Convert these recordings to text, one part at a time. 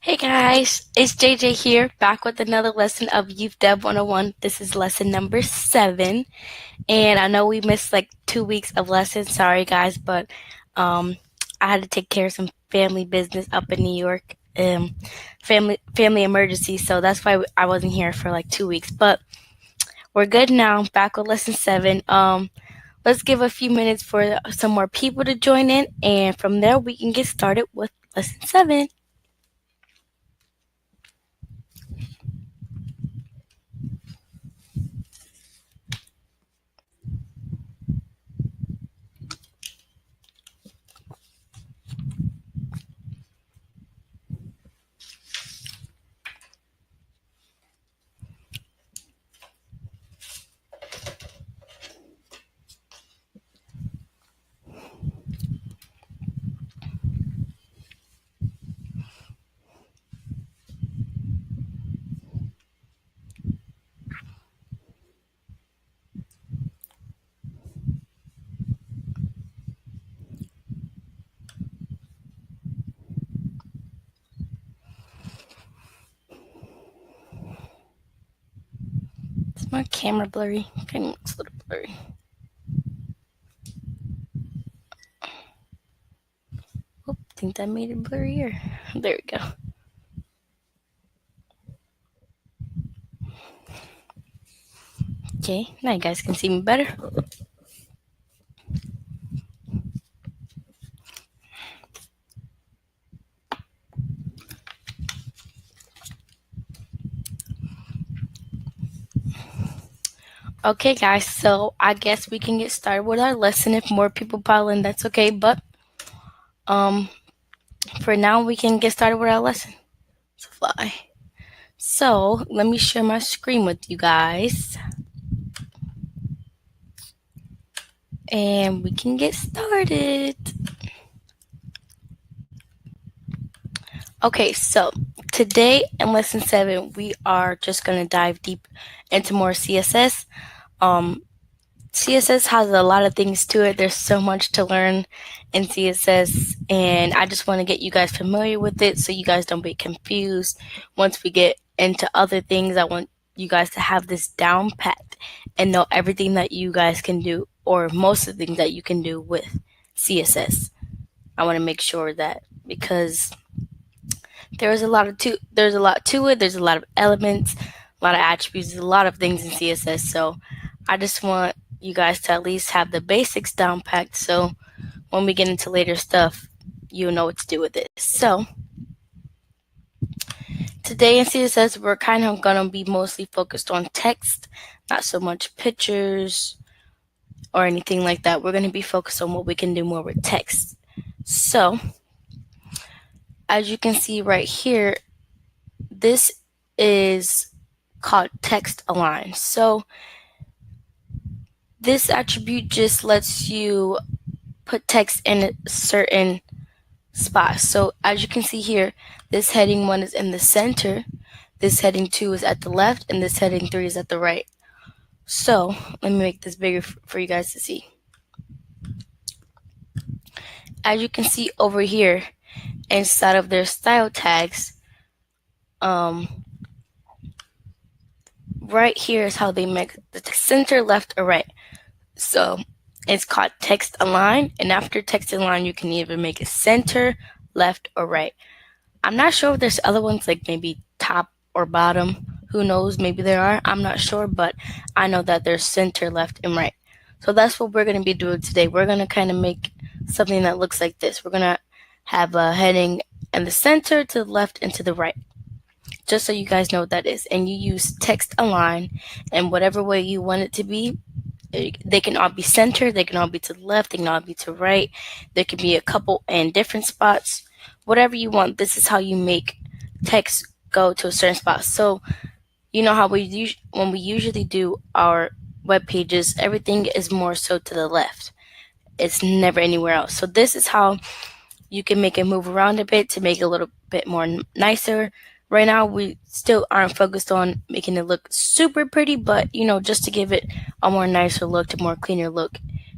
Hey guys, it's JJ here, back with another lesson of Youth Dev 101. This is lesson number 7, and I know we missed like 2 weeks of lessons. Sorry guys, but I had to take care of some family business up in New York. Family emergency, so that's why I wasn't here for like 2 weeks. But we're good now, back with lesson 7. Let's give a few minutes for some more people to join in, and from there we can get started with lesson 7. Is my camera blurry? Kind of looks a little blurry. I think that made it blurrier. There we go. Okay, now you guys can see me better. Okay guys, so I guess we can get started with our lesson. If more people pile in, that's okay, but for now we can get started with our lesson. Let's fly. So let me share my screen with you guys. And we can get started. Okay, so today in lesson 7, we are just going to dive deep into more CSS. CSS has a lot of things to it. There's so much to learn in CSS, and I just want to get you guys familiar with it so you guys don't be confused. Once we get into other things, I want you guys to have this down pat and know everything that you guys can do, or most of the things that you can do with CSS. I want to make sure that, because there's a lot to it. There's a lot of elements, a lot of attributes, a lot of things in CSS. So I just want you guys to at least have the basics down packed, so when we get into later stuff, you'll know what to do with it. So today in CSS, we're kind of going to be mostly focused on text, not so much pictures or anything like that. We're going to be focused on what we can do more with text. So as you can see right here, this is called text align. So this attribute just lets you put text in a certain spot. So as you can see here, this heading 1 is in the center, this heading 2 is at the left, and this heading 3 is at the right. So let me make this bigger for you guys to see. As you can see over here, inside of their style tags, right here is how they make the center, left, or right. So it's called text align, and after text align, you can either make it center, left, or right. I'm not sure if there's other ones, like maybe top or bottom. Who knows? Maybe there are. I'm not sure, but I know that there's center, left, and right. So that's what we're going to be doing today. We're going to kind of make something that looks like this. We're going to have a heading in the center, to the left, and to the right, just so you guys know what that is. And you use text align in whatever way you want it to be. They can all be center, they can all be to the left, they can all be to the right. There can be a couple in different spots. Whatever you want, this is how you make text go to a certain spot. So you know how when we usually do our web pages, everything is more so to the left. It's never anywhere else. So this is how you can make it move around a bit to make it a little bit more nicer. Right now, we still aren't focused on making it look super pretty, but just to give it a more nicer look, a more cleaner look,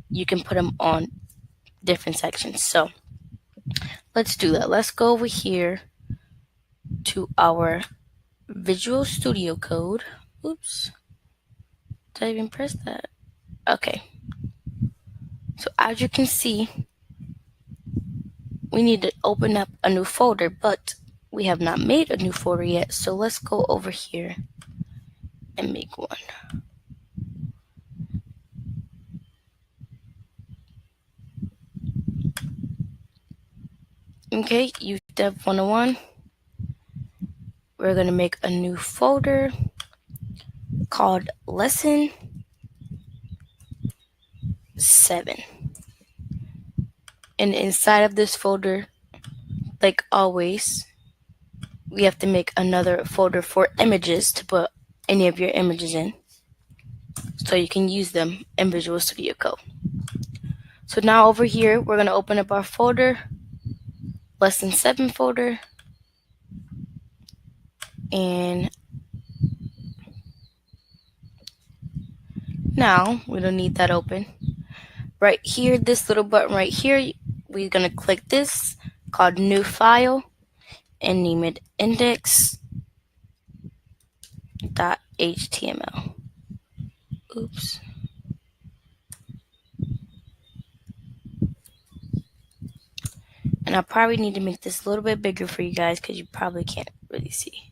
you can put them on different sections. So let's do that. Let's go over here to our Visual Studio Code. Oops. Did I even press that? Okay. So as you can see, we need to open up a new folder, but we have not made a new folder yet. So let's go over here and make one. Okay, YOUTHDEV101. We're going to make a new folder called Lesson 7. And inside of this folder, like always, we have to make another folder for images to put any of your images in, so you can use them in Visual Studio Code. So now over here, we're going to open up our folder, Lesson 7 folder, and now we don't need that open. Right here, this little button right here, we're going to click this called New File and name it index.html. Oops. And I probably need to make this a little bit bigger for you guys because you probably can't really see.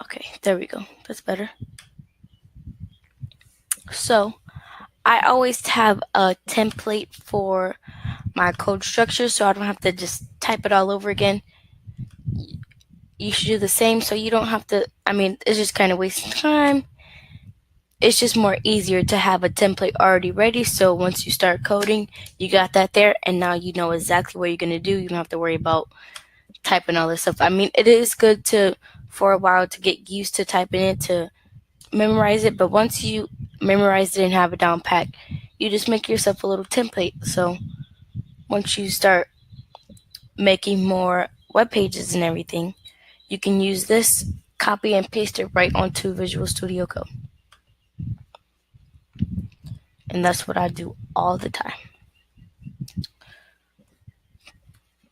Okay, there we go. That's better. So I always have a template for my code structure, so I don't have to just type it all over again. You should do the same so you don't have to, it's just kind of wasting time. It's just more easier to have a template already ready, so once you start coding, you got that there, and now you know exactly what you're going to do. You don't have to worry about typing all this stuff. It is good for a while to get used to typing it, to memorize it, but once you memorize it and have it down pat, you just make yourself a little template. So once you start making more web pages and everything, you can use this, copy and paste it right onto Visual Studio Code. And that's what I do all the time.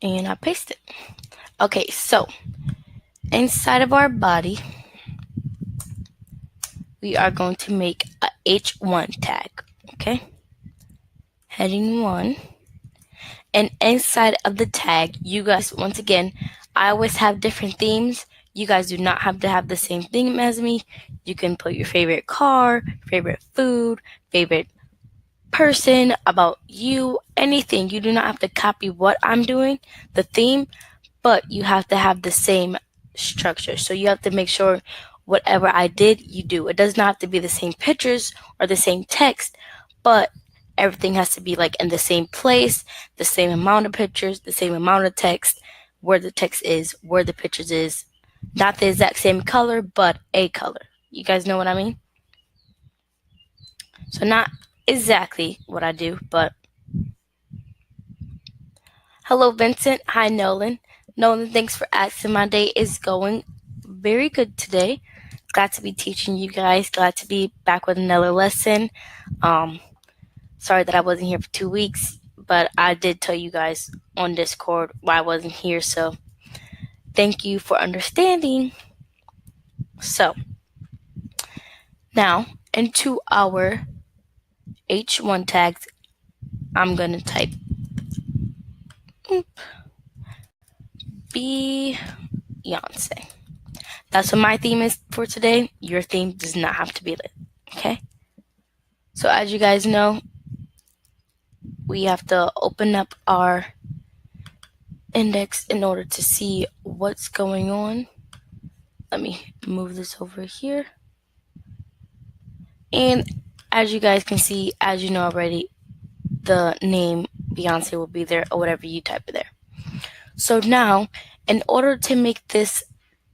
And I paste it. Okay, so inside of our body, we are going to make a H1 tag. Okay, heading 1. And inside of the tag, you guys, once again, I always have different themes. You guys do not have to have the same theme as me. You can put your favorite car, favorite food, favorite person, about you, anything. You do not have to copy what I'm doing, the theme, but you have to have the same structure. So you have to make sure whatever I did, you do. It does not have to be the same pictures or the same text, but everything has to be like in the same place, the same amount of pictures, the same amount of text, where the text is, where the pictures is. Not the exact same color, but a color. You guys know what I mean? So not exactly what I do, but hello, Vincent. Hi, Nolan. Nolan, thanks for asking. My day is going very good today. Glad to be teaching you guys. Glad to be back with another lesson. Sorry that I wasn't here for 2 weeks, but I did tell you guys on Discord why I wasn't here, so thank you for understanding. So now into our H1 tags, I'm going to type Beyonce. That's what my theme is for today. Your theme does not have to be lit, okay? So as you guys know, we have to open up our index in order to see what's going on. Let me move this over here. And as you guys can see, as you know already, the name Beyonce will be there, or whatever you type it there. So now, in order to make this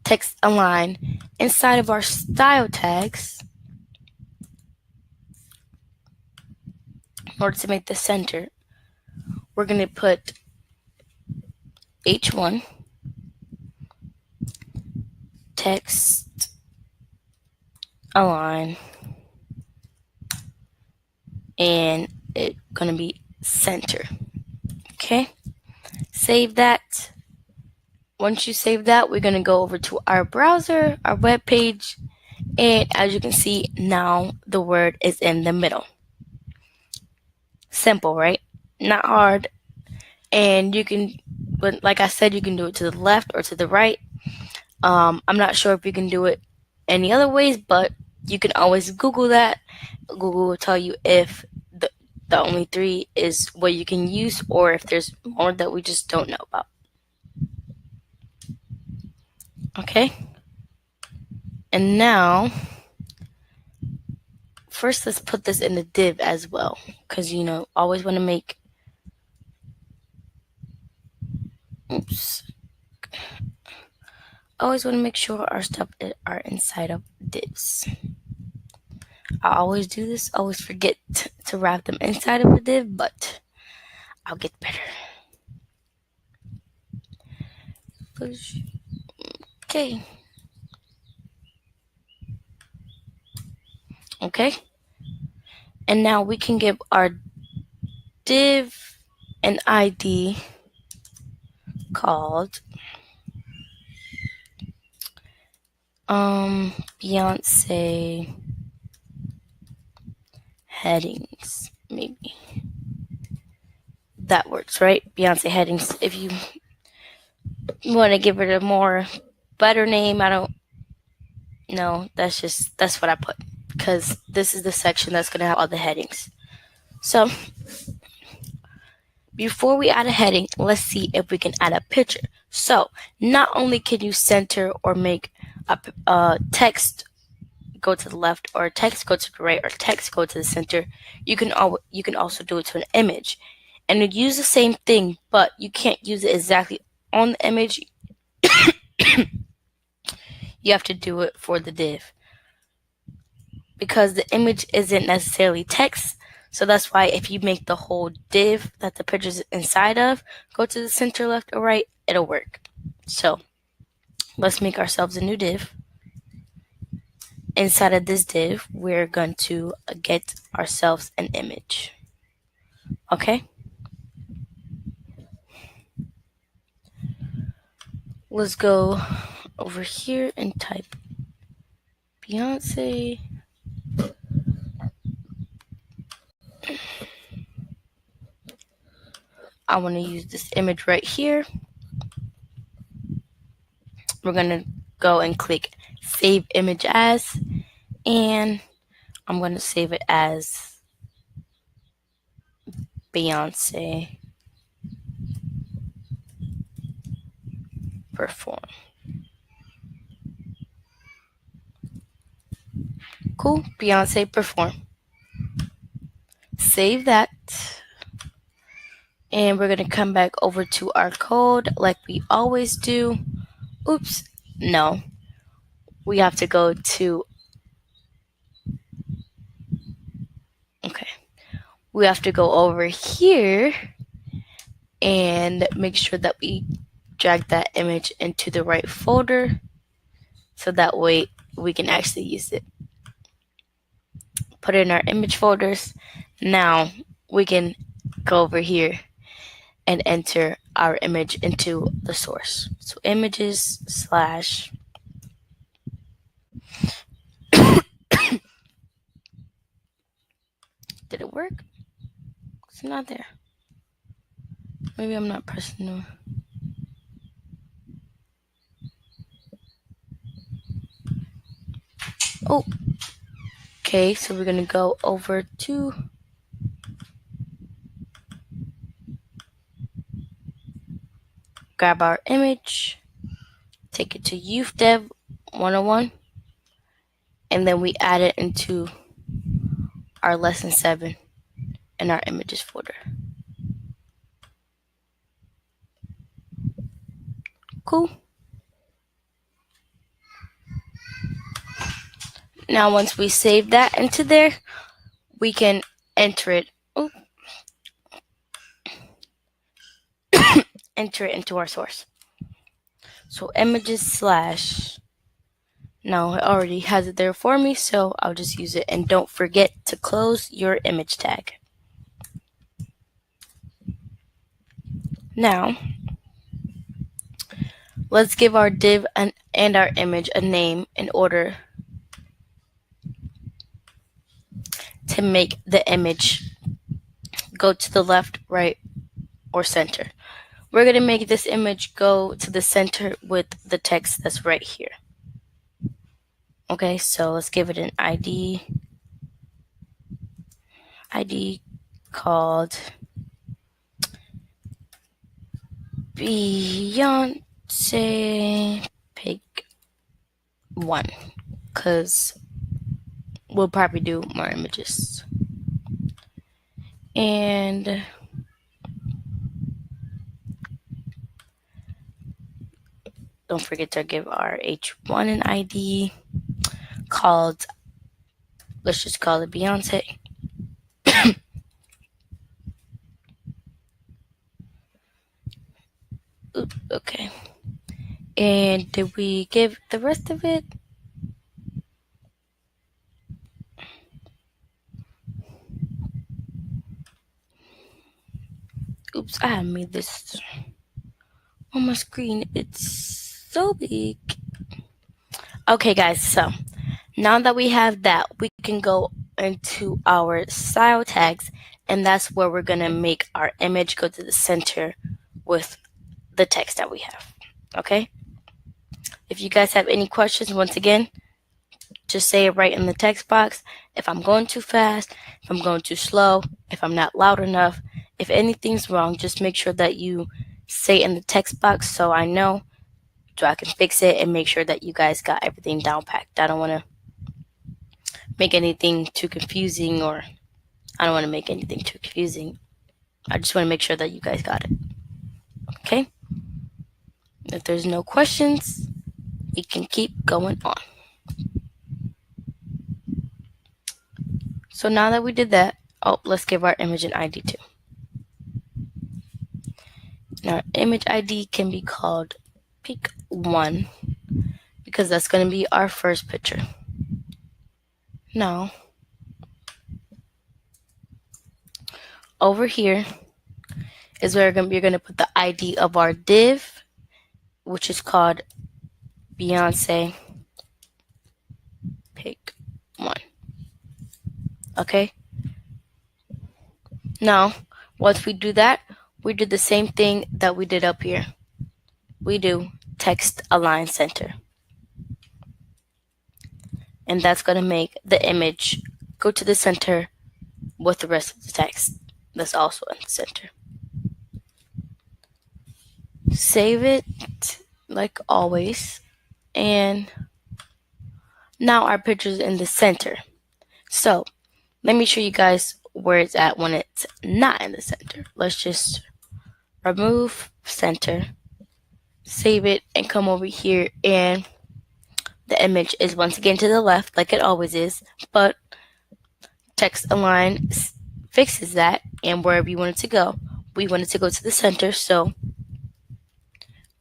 text align inside of our style tags, in order to make the center, we're going to put H1 text align, and it's going to be center. Okay, save that. once you save that, we're going to go over to our browser, our web page, and as you can see, now the word is in the middle. Simple, right? Not hard. And you can, but like I said, you can do it to the left or to the right. I'm not sure if you can do it any other ways, but you can always Google that. Google will tell you if the only three is what you can use or if there's more that we just don't know about. Okay? And now, first let's put this in the div as well, because always want to make, always want to make sure our stuff are inside of divs. I always do this, always forget to wrap them inside of a div, but I'll get better. Okay. Okay. And now we can give our div an ID called Beyonce headings, maybe. That works, right? Beyonce headings. If you want to give it a more better name, I don't know. That's what I put, because this is the section that's going to have all the headings. So before we add a heading, let's see if we can add a picture. So not only can you center or make a text go to the left, or text go to the right, or text go to the center, you can also do it to an image. And you use the same thing, but you can't use it exactly on the image. You have to do it for the div, because the image isn't necessarily text. So that's why if you make the whole div that the picture's inside of go to the center, left, or right, it'll work. So let's make ourselves a new div. Inside of this div, we're going to get ourselves an image. Okay? Let's go over here and type Beyonce. I want to use this image right here. We're going to go and click Save Image As, and I'm going to save it as Beyonce Perform. Cool, Beyonce Perform. Save that. And we're going to come back over to our code like we always do. Oops, no. We have to go to, okay. We have to go over here and make sure that we drag that image into the right folder, so that way we can actually use it. Put it in our image folders. Now we can go over here and enter our image into the source. So images slash did it work? It's not there. Maybe I'm not pressing the. Oh, okay, so we're gonna go over to grab our image, take it to YOUTHDEV101, and then we add it into our lesson 7 in our images folder. Cool. Now once we save that into there, we can enter it. Enter it into our source. So images slash. No, it already has it there for me, so I'll just use it. And don't forget to close your image tag. Now, let's give our div and our image a name in order to make the image go to the left, right, or center. We're going to make this image go to the center with the text that's right here. Okay, so let's give it an ID called Beyonce Pick 1, because we'll probably do more images. And don't forget to give our H1 an ID called, let's just call it Beyonce. Oops, okay. And did we give the rest of it? Oops, I have made this on my screen. It's so big. Okay, guys, so now that we have that, we can go into our style tags, and that's where we're going to make our image go to the center with the text that we have. Okay? If you guys have any questions, once again, just say it right in the text box. If I'm going too fast, if I'm going too slow, if I'm not loud enough, if anything's wrong, just make sure that you say it in the text box so I know, so I can fix it and make sure that you guys got everything down packed. I don't want to make anything too confusing, or I don't want to make anything too confusing. I just want to make sure that you guys got it. Okay? If there's no questions, we can keep going on. So now that we did that, let's give our image an ID too. Now, our image ID can be called Pick 1 because that's going to be our first picture. Now, over here is where you're going to put the ID of our div, which is called Beyonce Pick 1. Okay? Now, once we do that, we do the same thing that we did up here. We do text align center. And that's going to make the image go to the center with the rest of the text that's also in the center. Save it like always. And now our picture's in the center. So let me show you guys where it's at when it's not in the center. Let's just remove center, save it, and come over here, and the image is once again to the left like it always is, but text align fixes that, and wherever you want it to go, we want it to go to the center, so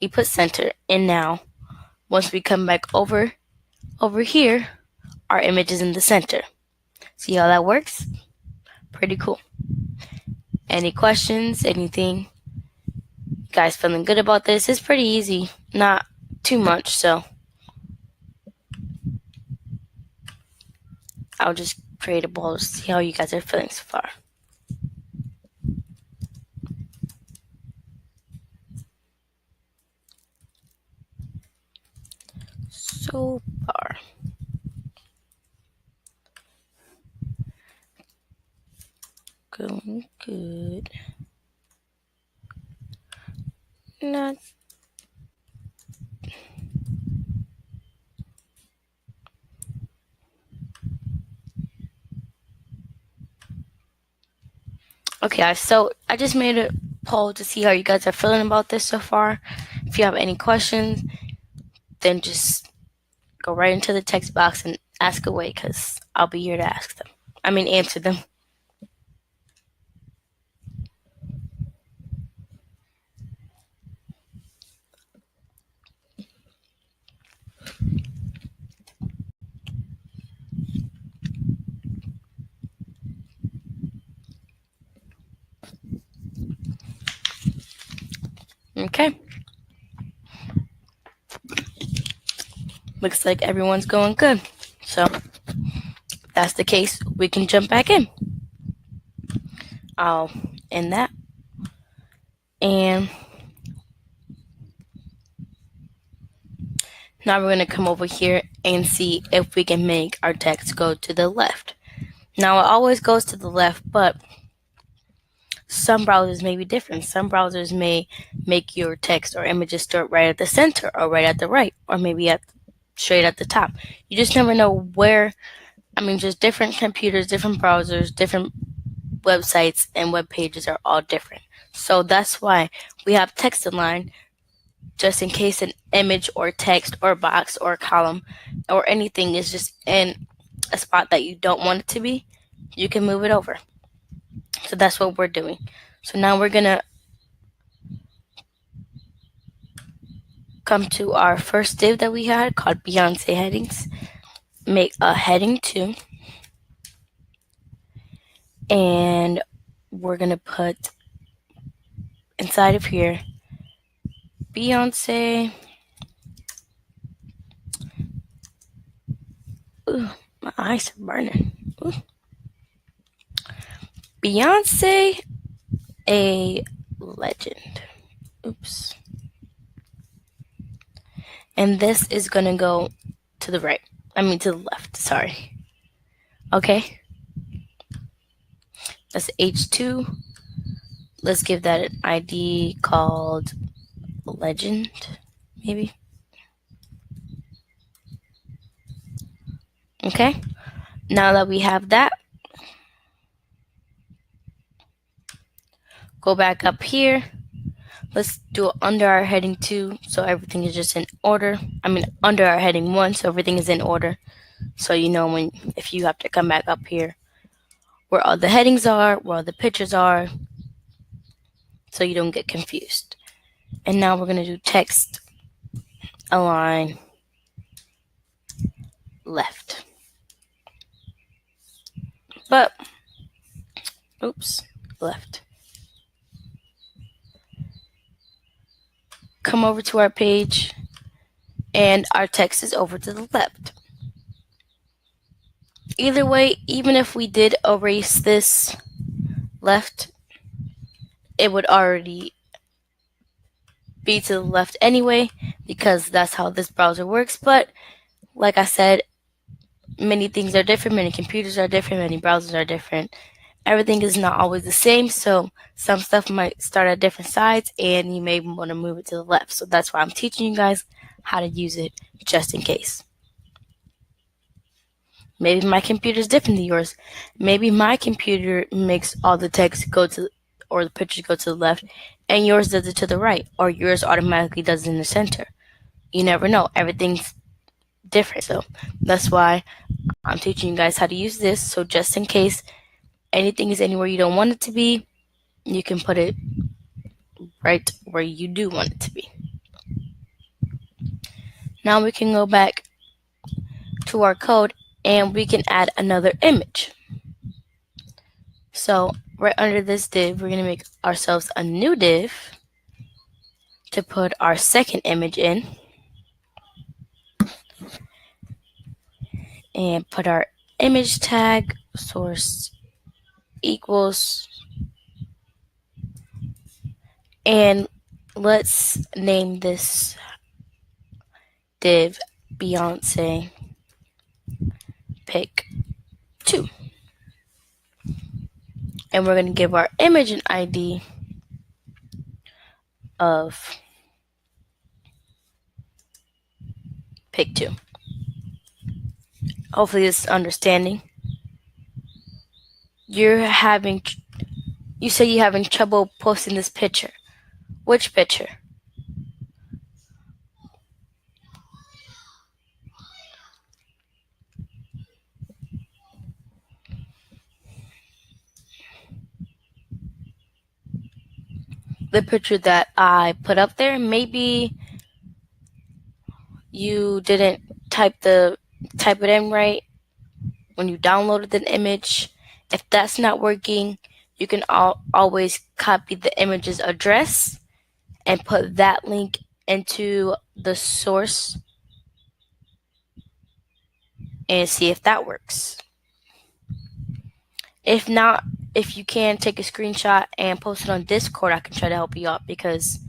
we put center. And now once we come back over here, our image is in the center. See how that works? Pretty cool. Any questions? Anything? You guys feeling good about this? It's pretty easy, not too much, so I'll just create a poll to see how you guys are feeling so far. So far. Going good. Not. Okay, guys, so I just made a poll to see how you guys are feeling about this so far. If you have any questions, then just go right into the text box and ask away, because I'll be here to answer them. Okay. looks like everyone's going good. So if that's the case, we can jump back in. I'll end that. And now we're going to come over here and see if we can make our text go to the left. Now it always goes to the left, but some browsers may be different. Some browsers may make your text or images start right at the center or right at the right, or maybe straight at the top. You just never know where. Just different computers, different browsers, different websites and web pages are all different. So that's why we have text align, just in case an image or text or box or column or anything is just in a spot that you don't want it to be, you can move it over. So that's what we're doing. So now we're going to come to our first div that we had called Beyonce headings. Make a heading 2. And we're going to put inside of here Beyonce. Ooh, my eyes are burning. Ooh. Beyonce, a legend. Oops. And this is going to go to the right. To the left. Sorry. Okay. That's H2. Let's give that an ID called legend, maybe. Okay. Now that we have that, go back up here. Let's do it under our heading 2, so everything is just in order. Under our heading 1, so everything is in order. So you know if you have to come back up here, where all the headings are, where all the pictures are, so you don't get confused. And now we're going to do text align left. But, left. Come over to our page, and our text is over to the left. Either way, even if we did erase this left, it would already be to the left anyway, because that's how this browser works. But like I said, many things are different, many computers are different, many browsers are different. Everything is not always the same, so some stuff might start at different sides and you may want to move it to the left. So that's why I'm teaching you guys how to use it, just in case. Maybe my computer is different than yours. Maybe my computer makes all the text go to, or the pictures go to the left, and yours does it to the right, or yours automatically does it in the center. You never know. Everything's different. So that's why I'm teaching you guys how to use this. So just in case anything is anywhere you don't want it to be, you can put it right where you do want it to be. Now we can go back to our code and we can add another image. So right under this div, we're going to make ourselves a new div to put our second image in. And put our image tag source equals, and let's name this div Beyonce pic 2, and we're going to give our image an ID of pic 2. Hopefully this is understanding. You say you're having trouble posting this picture. Which picture? The picture that I put up there. Maybe you didn't type it in right when you downloaded the image. If that's not working, you can always copy the image's address and put that link into the source and see if that works. If not, if you can take a screenshot and post it on Discord, I can try to help you out because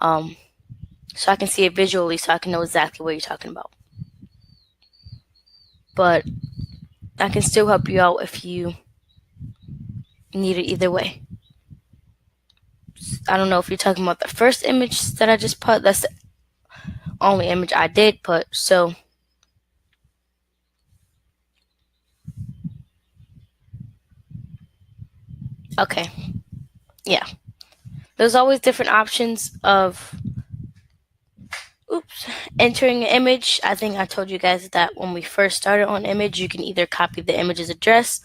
so I can see it visually so I can know exactly what you're talking about. But I can still help you out if you need it either way. I don't know if you're talking about the first image that I just put. That's the only image I did put. So okay, yeah. There's always different options of entering an image. I think I told you guys that when we first started on image, you can either copy the image's address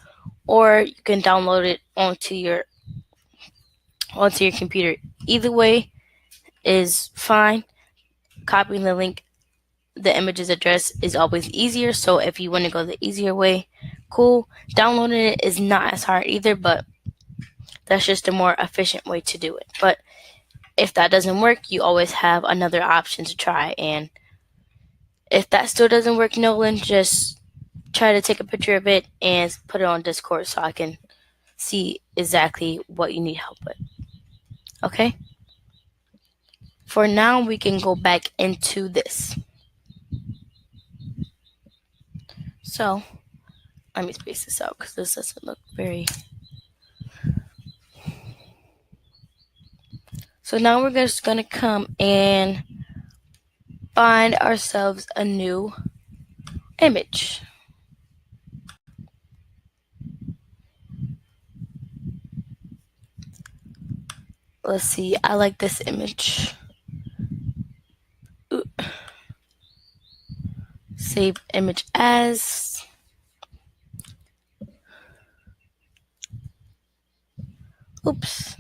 or you can download it onto your computer. Either way is fine. Copying the link, the image's address is always easier. So if you want to go the easier way, cool. Downloading it is not as hard either, but that's just a more efficient way to do it. But if that doesn't work, you always have another option to try. And if that still doesn't work, Nolan, just try to take a picture of it and put it on Discord so I can see exactly what you need help with. Okay? For now, we can go back into this. So, let me space this out because this doesn't look very... So now we're just going to come and find ourselves a new image. Let's see, I like this image. Ooh. Save image as. Oops.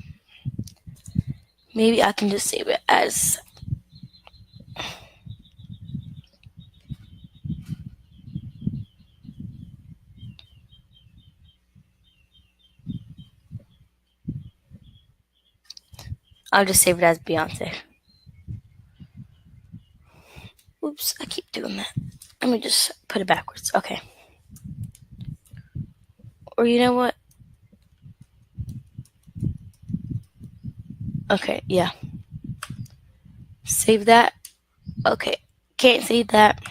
Maybe I can just save it as. I'll just save it as Beyonce. Oops, I keep doing that. Let me just put it backwards. Okay. Or you know what? Okay, yeah. Save that. Okay. Can't save that.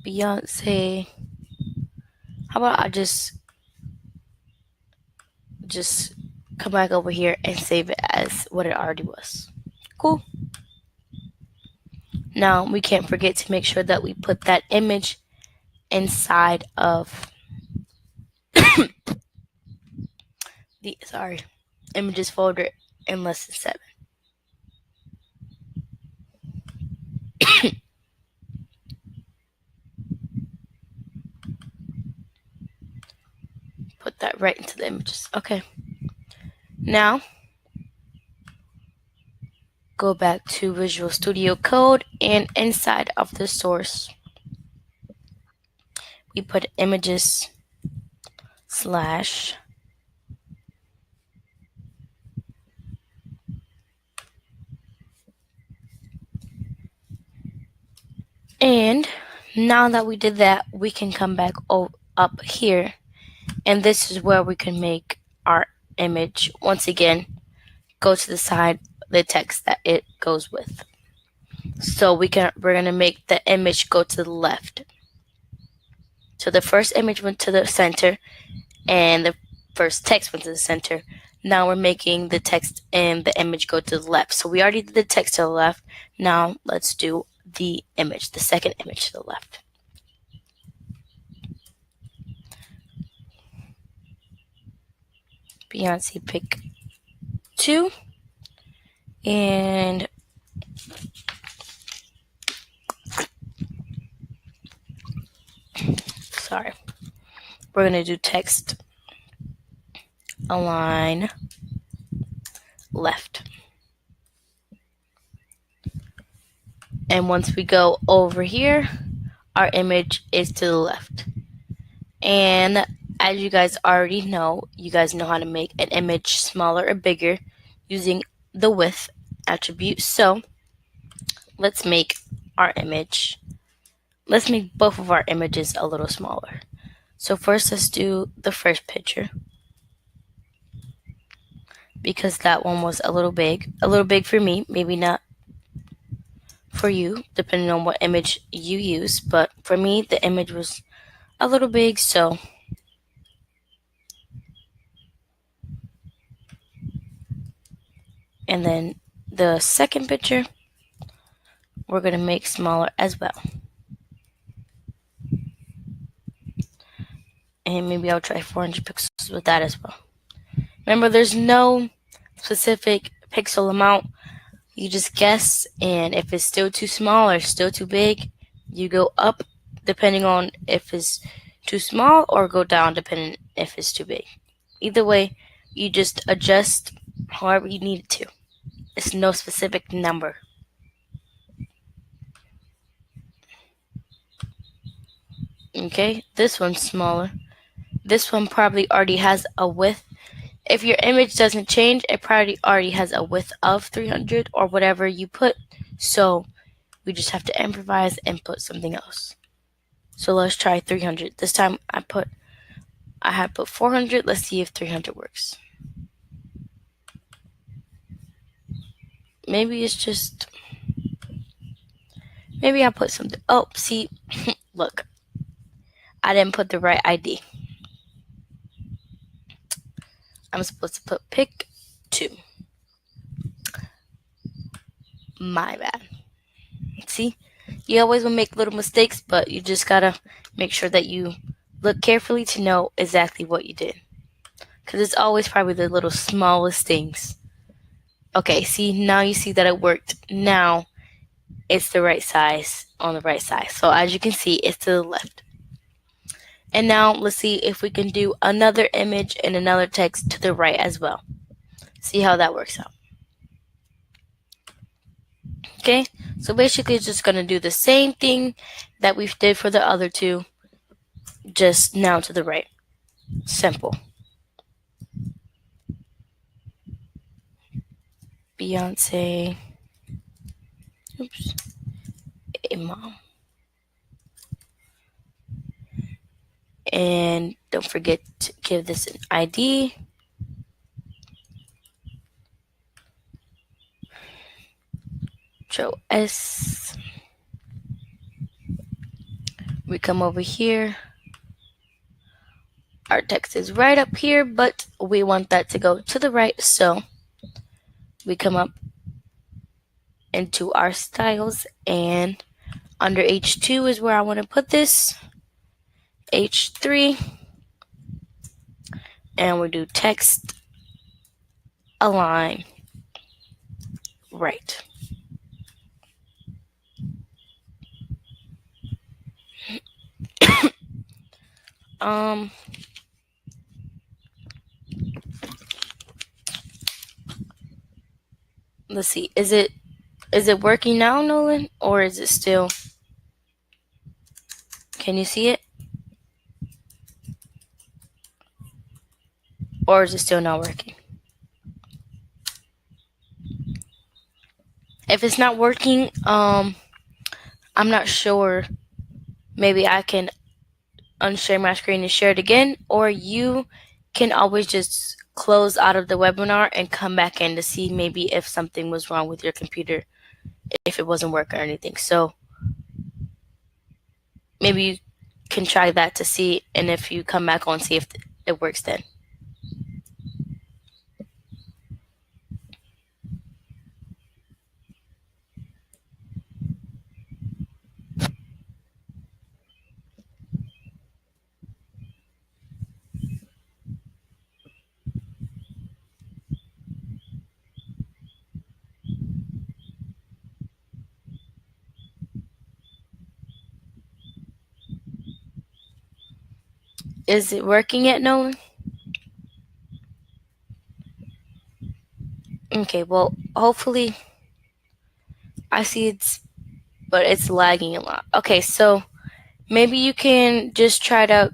Beyonce. How about I just come back over here and save it as what it already was. Cool. Now we can't forget to make sure that we put that image inside of the images folder in lesson 7. Put that right into the images. Okay. Now go back to Visual Studio Code, and inside of the source we put images / and now that we did that, we can come back up here, and this is where we can make our image once again go to the side, the text that it goes with. So we're gonna make the image go to the left. So the first image went to the center and the first text went to the center. Now we're making the text and the image go to the left. So we already did the text to the left. Now let's do the image, the second image to the left. Beyonce pick 2. And we're going to do text align left. And once we go over here, our image is to the left. And as you guys already know, you guys know how to make an image smaller or bigger using the width attribute. So let's make our image let's make both of our images a little smaller. So first let's do the first picture, because that one was a little big for me, maybe not for you, depending on what image you use, but for me the image was a little big. So and then the second picture we're going to make smaller as well, and maybe I'll try 400 pixels with that as well. Remember, there's no specific pixel amount. You just guess, and if it's still too small or still too big, you go up depending on if it's too small, or go down depending if it's too big. Either way, you just adjust however you need it to. It's no specific number. Okay, this one's smaller. This one probably already has a width. If your image doesn't change, it probably already has a width of 300 or whatever you put. So we just have to improvise and put something else. So let's try 300. This time I had put 400. Let's see if 300 works. Maybe it's just, maybe I put something. Oh, see, look, I didn't put the right ID. I'm supposed to put pick 2. My bad. See, you always will make little mistakes, but you just gotta make sure that you look carefully to know exactly what you did, because it's always probably the little smallest things. Okay, see, now you see that it worked. Now it's the right size on the right side. So as you can see, it's to the left. And now let's see if we can do another image and another text to the right as well. See how that works out. Okay, so basically it's just going to do the same thing that we did for the other two, just now to the right. Simple. Beyonce. Oops. Imam. And don't forget to give this an ID. Control S. We come over here. Our text is right up here, but we want that to go to the right, so we come up into our styles, and under H2 is where I want to put this. H3, and we do text align right. Let's see, is it working now, Nolan, or is it still, can you see it, or is it still not working? If it's not working, I'm not sure. Maybe I can unshare my screen and share it again, or you can always just close out of the webinar and come back in to see maybe if something was wrong with your computer, if it wasn't working or anything. So maybe you can try that to see, and if you come back on, see if it works then. Is it working yet, Nolan? Okay, well, hopefully, I see but it's lagging a lot. Okay, so maybe you can just try to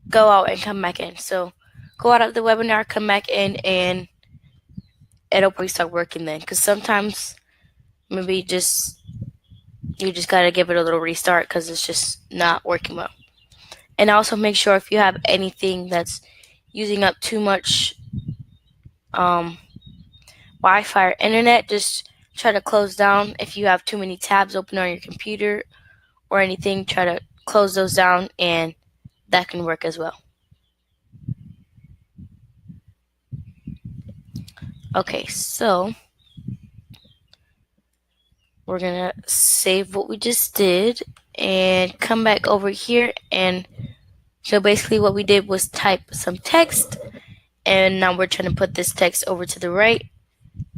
go out and come back in. So go out of the webinar, come back in, and it'll probably start working then. Because sometimes maybe just You just gotta give it a little restart because it's just not working well. And also make sure if you have anything that's using up too much Wi-Fi or internet, just try to close down. If you have too many tabs open on your computer or anything, try to close those down, and that can work as well. Okay, so we're gonna save what we just did and come back over here. And so basically what we did was type some text, and now we're trying to put this text over to the right.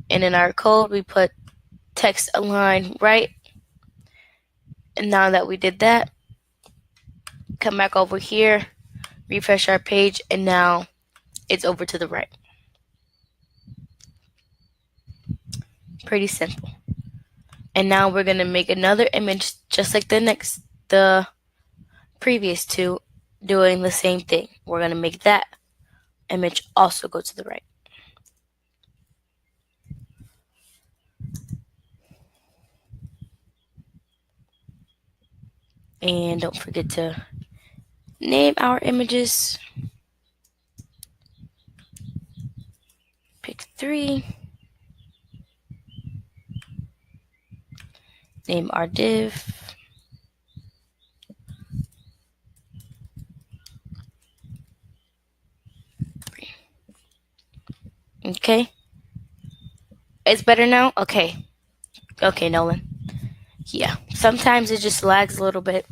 And in our code we put text align right. And now that we did that, come back over here, refresh our page, and now it's over to the right. Pretty simple. And now we're gonna make another image just like the previous two, doing the same thing. We're gonna make that image also go to the right. And don't forget to name our images. Pick 3. Name our div. Okay. It's better now? Okay. Okay, Nolan. Yeah. Sometimes it just lags a little bit.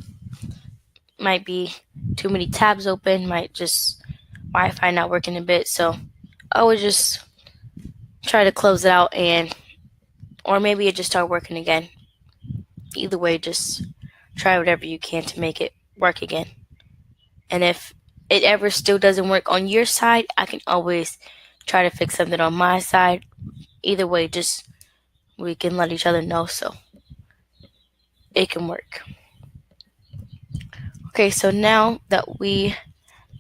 Might be too many tabs open. Might just Wi-Fi not working a bit. So I would just try to close it out, or maybe it just start working again. Either way, just try whatever you can to make it work again. And if it ever still doesn't work on your side, I can always try to fix something on my side. Either way, just we can let each other know so it can work. Okay, so now that we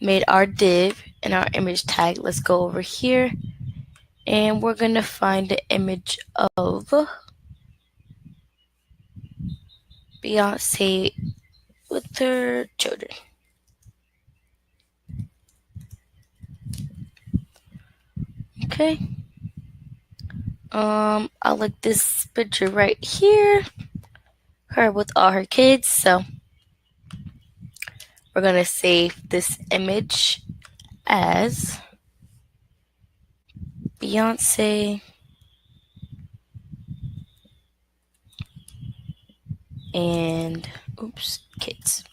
made our div and our image tag, let's go over here and we're gonna find the image of Beyonce with her children. Okay. I like this picture right here. Her with all her kids. So we're gonna save this image as Beyonce and kids.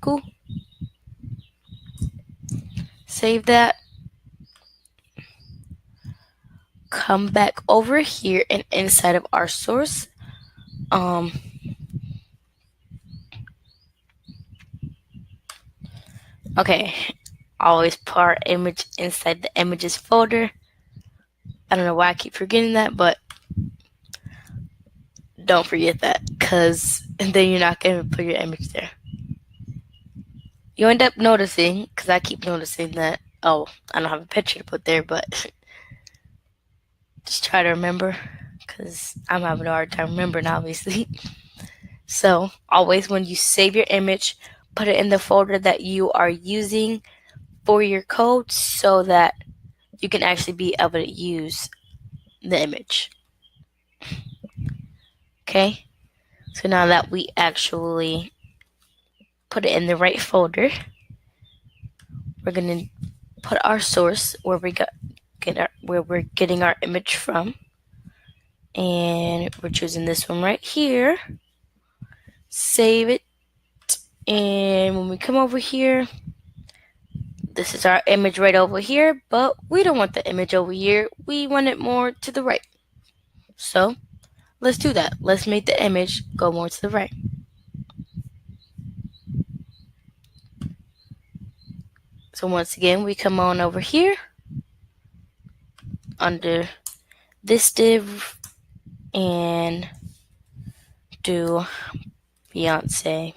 Cool. Save that. Come back over here and inside of our source, okay, always put our image inside the images folder. I don't know why I keep forgetting that, but don't forget that, because then you're not going to put your image there. You end up noticing, because I keep noticing that, oh, I don't have a picture to put there, but just try to remember, because I'm having a hard time remembering, obviously. So always when you save your image, put it in the folder that you are using for your code so that you can actually be able to use the image. Okay, so now that we actually put it in the right folder, we're gonna put our source where we're getting our image from, and we're choosing this one right here. Save it, and when we come over here, this is our image right over here, but we don't want the image over here. We want it more to the right. So let's do that. Let's make the image go more to the right. So once again, we come on over here under this div and do Beyonce.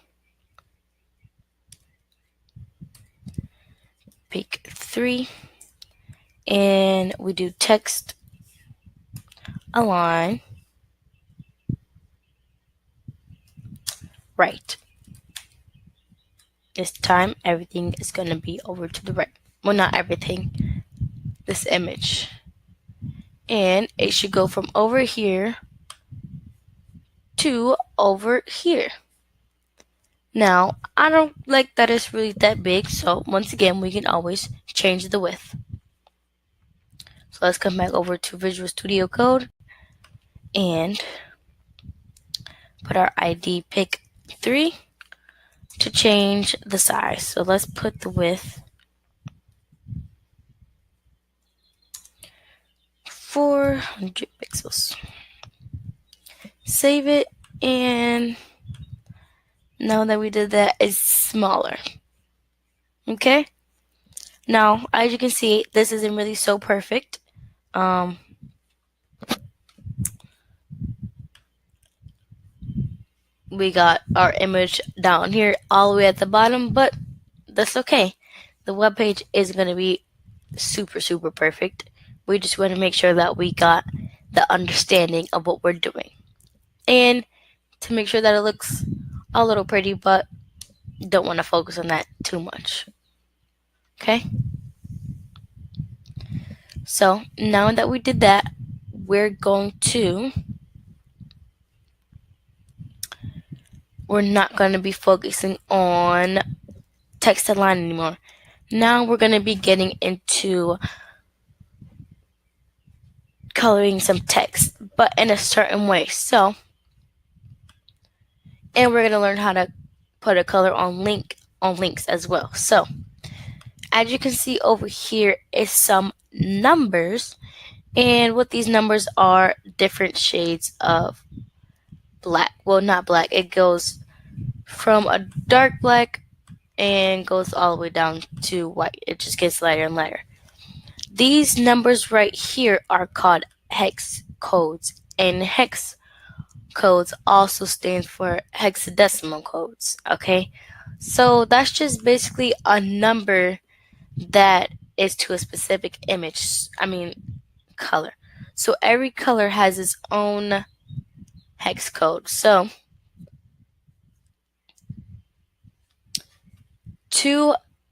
Pick 3 and we do text align. right. This time everything is going to be over to the right. Well, not everything, this image. And it should go from over here to over here. Now, I don't like that it's really that big, so once again, we can always change the width. So let's come back over to Visual Studio Code and put our ID pick 3 to change the size. So let's put the width 400 pixels. Save it, and now that we did that, it's smaller. Okay? Now, as you can see, this isn't really so perfect. We got our image down here all the way at the bottom, but that's okay. The web page is going to be super perfect. We just want to make sure that we got the understanding of what we're doing, and to make sure that it looks a little pretty, but don't want to focus on that too much. Okay, so now that we did that, we're not going to be focusing on text align anymore. Now we're going to be getting into coloring some text, but in a certain way. So, and we're going to learn how to put a color on links as well. So, as you can see over here is some numbers, and what these numbers are different shades of black. Well, not black. It goes from a dark black and goes all the way down to white. It just gets lighter and lighter. These numbers right here are called hex codes, and hex codes also stands for hexadecimal codes. Okay, so that's just basically a number that is to a specific image. Color. So every color has its own hex code. So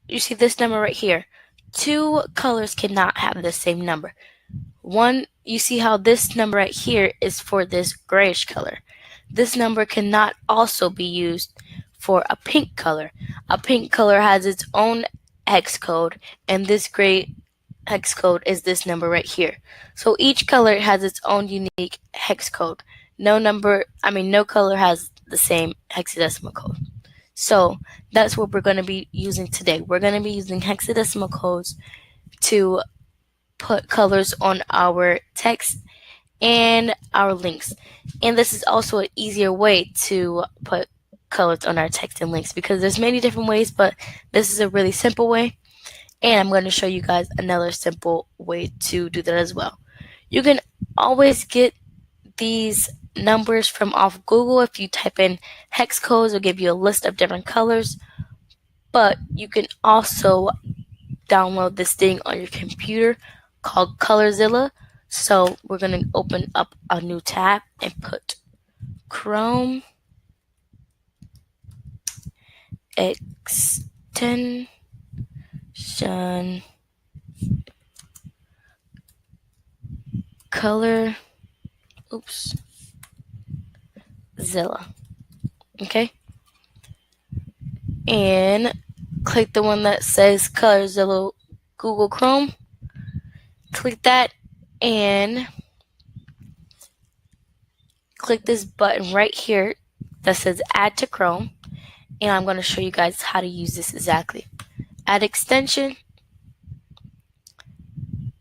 you see this number right here. Two colors cannot have the same number. One, you see how this number right here is for this grayish color. This number cannot also be used for a pink color. A pink color has its own hex code, and this gray hex code is this number right here. So each color has its own unique hex code. No color has the same hexadecimal code. So that's what we're going to be using today. We're going to be using hexadecimal codes to put colors on our text and our links. And this is also an easier way to put colors on our text and links, because there's many different ways, but this is a really simple way. And I'm going to show you guys another simple way to do that as well. You can always get these numbers from off Google. If you type in hex codes, it'll give you a list of different colors. But you can also download this thing on your computer called Colorzilla. So we're going to open up a new tab and put Chrome extension Color Zilla. Okay, and click the one that says Colorzilla Google Chrome. Click that and click this button right here that says add to Chrome, and I'm going to show you guys how to use this exactly. Add extension,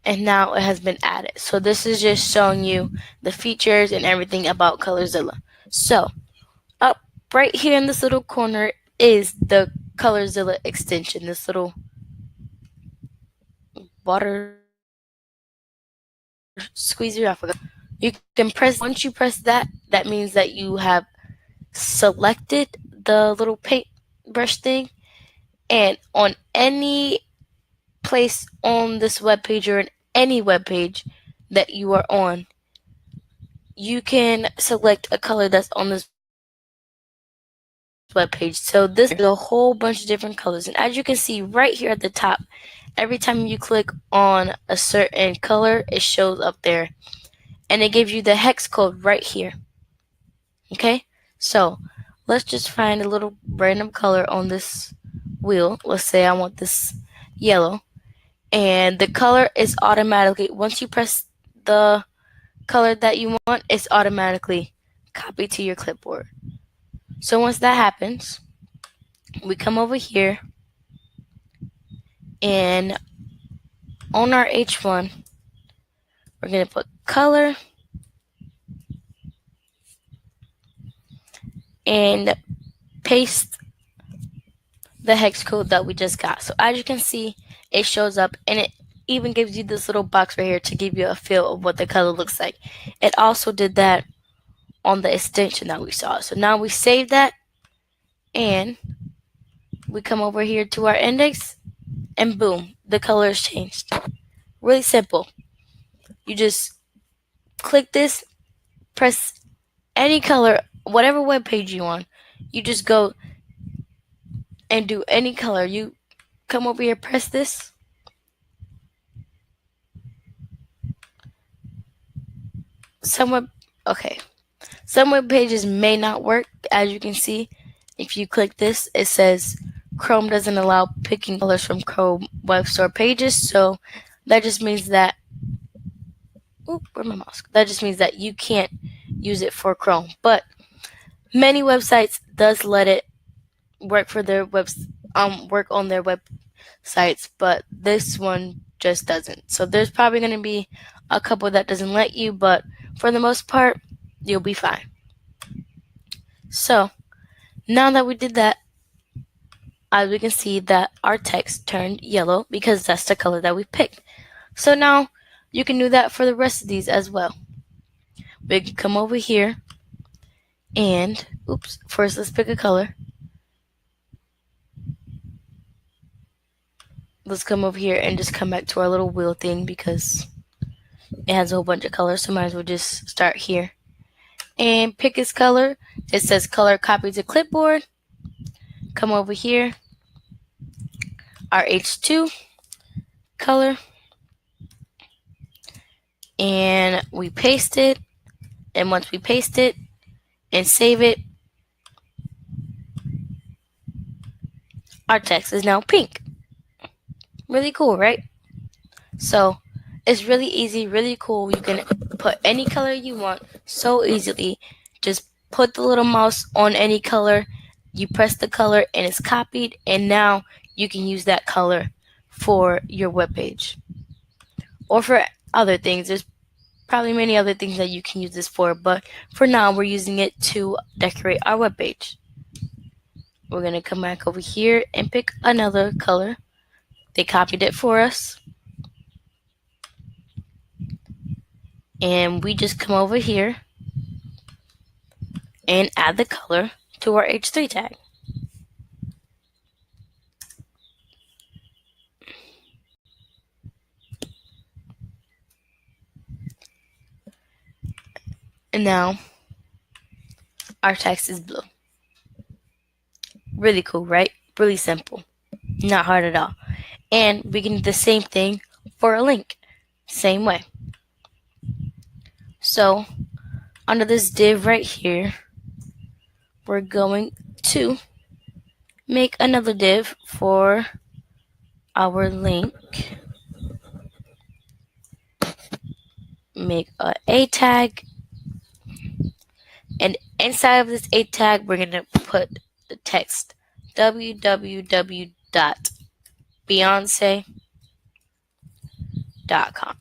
and now it has been added. So this is just showing you the features and everything about Colorzilla. So up right here in this little corner is the Colorzilla extension, this little water squeezer, I forgot. You can press, once you press that, that means that you have selected the little paintbrush thing, and on any place on this web page or in any web page that you are on, you can select a color that's on this web page. So this is a whole bunch of different colors, and as you can see right here at the top, every time you click on a certain color, it shows up there, and it gives you the hex code right here. Okay, so let's just find a little random color on this wheel. Let's say I want this yellow, and the color is automatically, once you press the color that you want, it's automatically copied to your clipboard. So once that happens, we come over here, and on our H1, we're going to put color and paste the hex code that we just got. So as you can see, it shows up, and it even gives you this little box right here to give you a feel of what the color looks like. It also did that on the extension that we saw. So now we save that, and we come over here to our index, and boom, the color is changed. Really simple. You just click this, press any color, whatever web page you want. You just go and do any color. You come over here, press this, some web pages may not work. As you can see, if you click this, it says Chrome doesn't allow picking colors from Chrome web store pages. So that just means that, where's my mouse? That just means that you can't use it for Chrome. But many websites does let it work for their work on their websites, but this one just doesn't. So there's probably going to be a couple that doesn't let you, but for the most part, you'll be fine. So now that we did that, as we can see that our text turned yellow because that's the color that we picked. So now you can do that for the rest of these as well. We can come over here and, first let's pick a color. Let's come over here and just come back to our little wheel thing because it has a whole bunch of colors, so might as well just start here. And pick its color. It says color copy to clipboard. Come over here. Our H2 color. And we paste it. And once we paste it and save it, our text is now pink. Really cool, right? So it's really easy, really cool. You can put any color you want so easily. Just put the little mouse on any color, you press the color, and it's copied, and now you can use that color for your webpage. Or for other things. There's probably many other things that you can use this for, but for now we're using it to decorate our webpage. We're going to come back over here and pick another color. They copied it for us. And we just come over here and add the color to our H3 tag. And now our text is blue. Really cool, right? Really simple. Not hard at all. And we can do the same thing for a link. Same way. So under this div right here, we're going to make another div for our link. Make a tag. And inside of this a tag, we're going to put the text www.beyonce.com.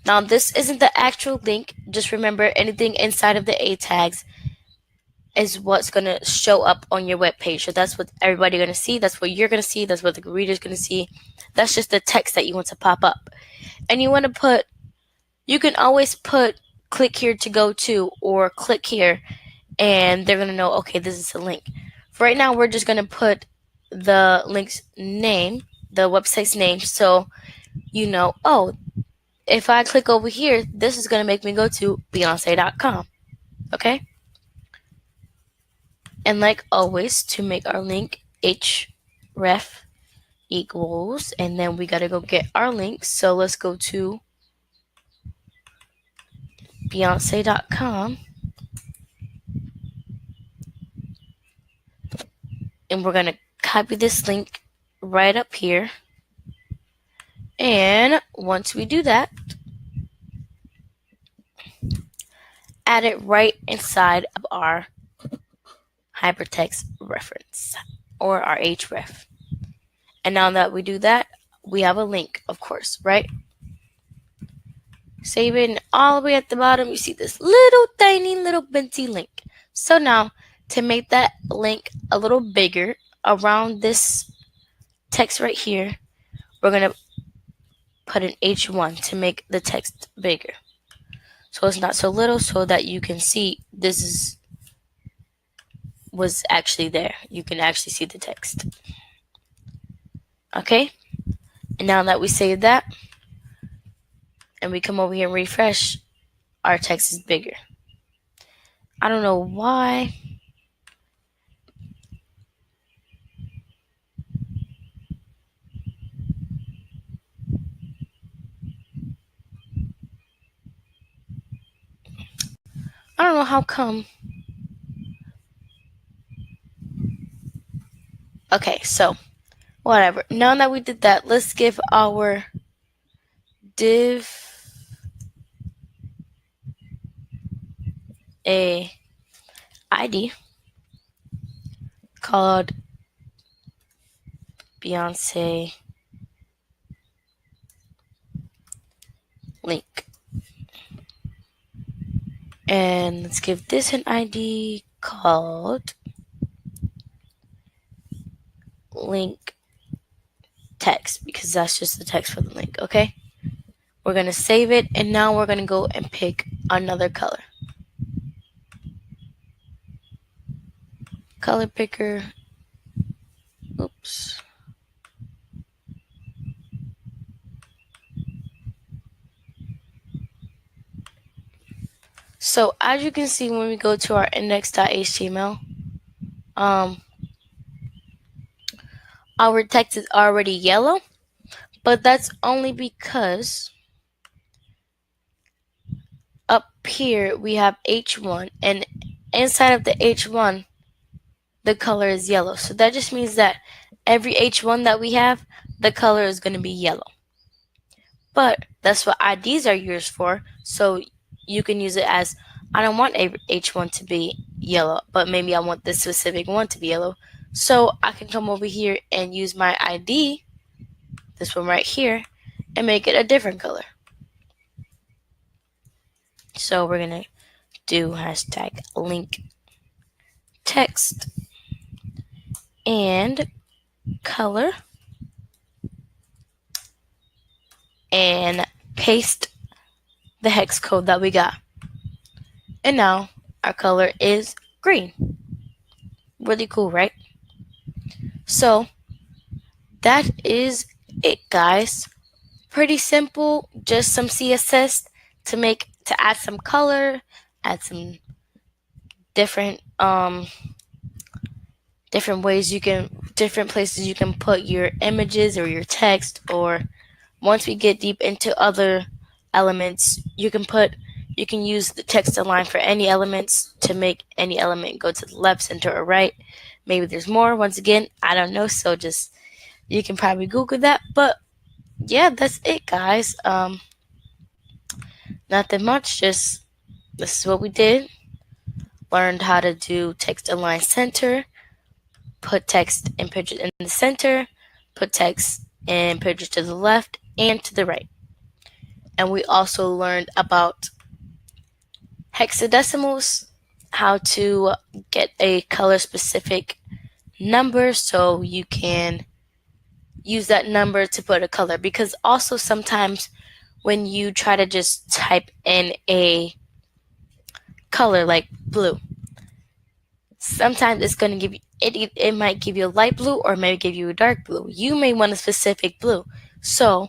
Now, this isn't the actual link. Just remember, anything inside of the a tags is what's going to show up on your web page. So that's what everybody's going to see. That's what you're going to see. That's what the reader's going to see. That's just the text that you want to pop up. And you want to put, you can always put click here to go to, or click here, and they're going to know, okay, this is a link. For right now, we're just going to put the link's name, the website's name, so you know, oh, if I click over here, this is going to make me go to Beyonce.com. Okay? And like always, to make our link, href equals, and then we gotta go get our link. So let's go to Beyonce.com, and we're gonna copy this link right up here. And once we do that, add it right inside of our hypertext reference or our href. And now that we do that, we have a link, of course, right? Save it, and all the way at the bottom, you see this little tiny little binty link. So now, to make that link a little bigger around this text right here, we're going to put an H1 to make the text bigger. So it's not so little, so that you can see this was actually there. You can actually see the text. Okay? And now that we save that, and we come over here and refresh, our text is bigger. I don't know why. I don't know how come. Okay, so whatever. Now that we did that, let's give our div a ID called Beyonce link. And let's give this an ID called link text, because that's just the text for the link, okay? We're going to save it, and now we're going to go and pick another color. Color picker. Oops. So as you can see, when we go to our index.html, our text is already yellow, but that's only because up here we have H1, and inside of the H1 the color is yellow. So that just means that every H1 that we have, the color is going to be yellow. But that's what IDs are used for. So you can use it as, I don't want H1 to be yellow, but maybe I want this specific one to be yellow. So I can come over here and use my ID, this one right here, and make it a different color. So we're going to do hashtag link text and color and paste the hex code that we got. And now our color is green. Really cool, right? So that is it, guys. Pretty simple, just some CSS to add some color, add some different different places you can put your images or your text. Or once we get deep into other elements, you can use the text align for any elements to make any element go to the left, center, or right. Maybe there's more. Once again, I don't know, so just you can probably Google that. But yeah, that's it, guys. Nothing much, just this is what we did. Learned how to do text align center, put text and pictures in the center, put text and pictures to the left and to the right. And we also learned about hexadecimals, how to get a color specific number so you can use that number to put a color. Because also sometimes when you try to just type in a color like blue, sometimes it's going to give you it might give you a light blue or maybe give you a dark blue. You may want a specific blue. So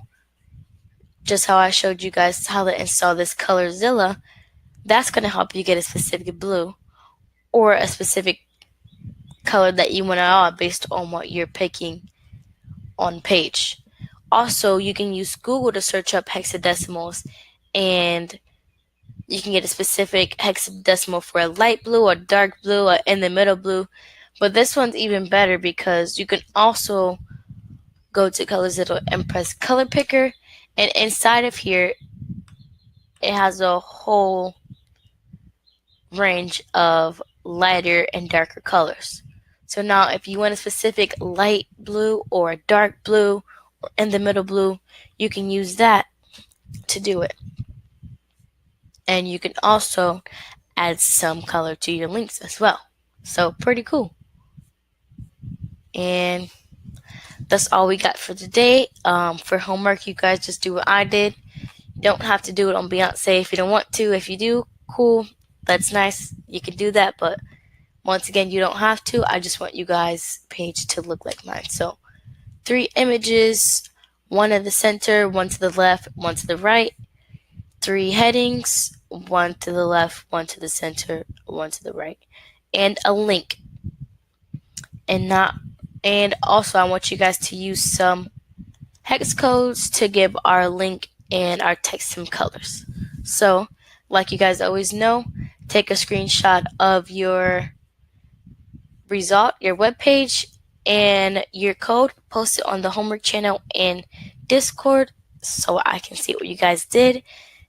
just how I showed you guys how to install this Colorzilla, that's going to help you get a specific blue or a specific color that you want to add based on what you're picking on page. Also, you can use Google to search up hexadecimals, and you can get a specific hexadecimal for a light blue, a dark blue, or in the middle blue. But this one's even better because you can also go to Colors.Digital and press color picker, and inside of here it has a whole range of lighter and darker colors. So now if you want a specific light blue or a dark blue or in the middle blue, you can use that to do it. And you can also add some color to your links as well. So pretty cool. And that's all we got for today. For homework, you guys just do what I did. You don't have to do it on Beyonce if you don't want to. If you do, cool. That's nice. You can do that, but once again, you don't have to. I just want you guys' page to look like mine. So 3 images, 1 in the center, 1 to the left, 1 to the right. 3 headings, 1 to the left, 1 to the center, 1 to the right. And a link. And also I want you guys to use some hex codes to give our link and our text some colors. So, like you guys always know, take a screenshot of your result, your web page, and your code, post it on the homework channel in Discord so I can see what you guys did,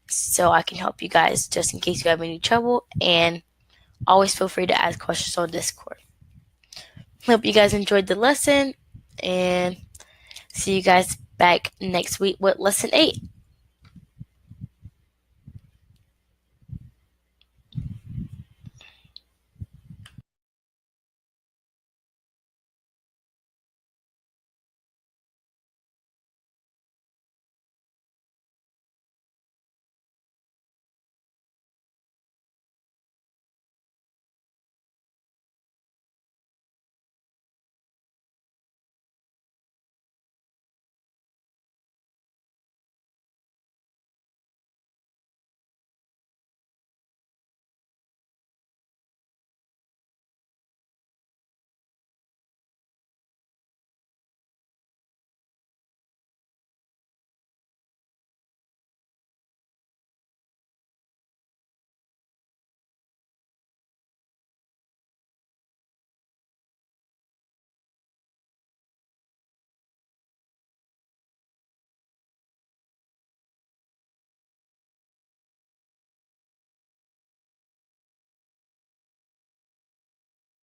so I can help you guys just in case you have any trouble, and always feel free to ask questions on Discord. Hope you guys enjoyed the lesson, and see you guys back next week with lesson 8.